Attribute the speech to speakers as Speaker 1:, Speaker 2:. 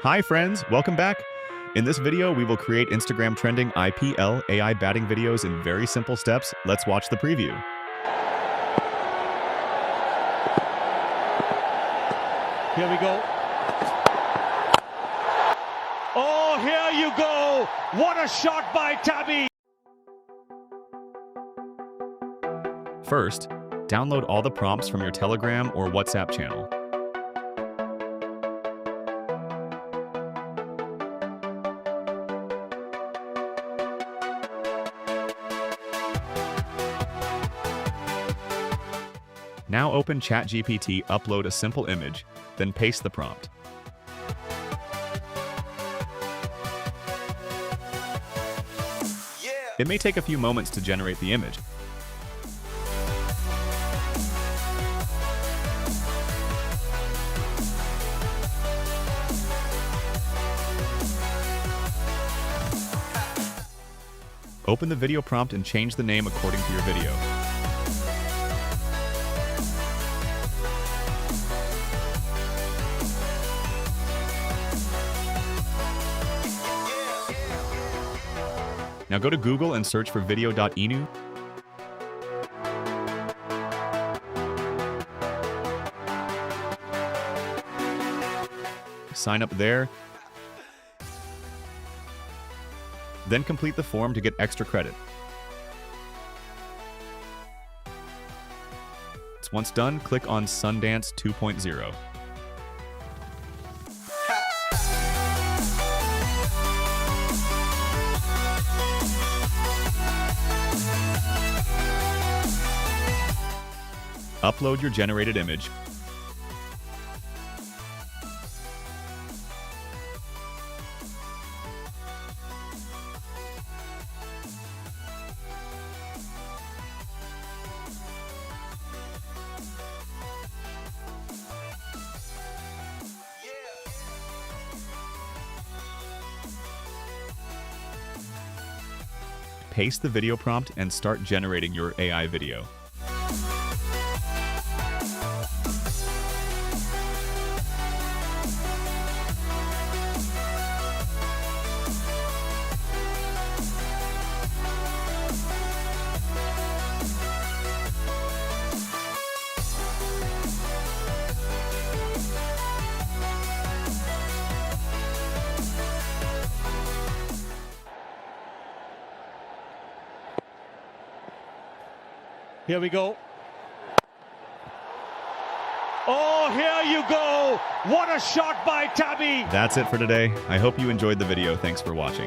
Speaker 1: Hi friends, welcome back. In this video, we will create Instagram trending IPL AI batting videos in very simple steps. Let's watch the preview.
Speaker 2: Here we go. Oh, here you go. What a shot by Tabby.
Speaker 1: First, download all the prompts from your Telegram or WhatsApp channel. Now open ChatGPT, upload a simple image, then paste the prompt. It may take a few moments to generate the image. Open the video prompt and change the name according to your video. Now go to Google and search for video.inu. Sign up there. Then complete the form to get extra credit. Once done, click on Sundance 2.0. Upload your generated image. Paste the video prompt and start generating your AI video.
Speaker 2: Here we go. Oh, here you go. What a shot by Tabby.
Speaker 1: That's it for today. I hope you enjoyed the video. Thanks for watching.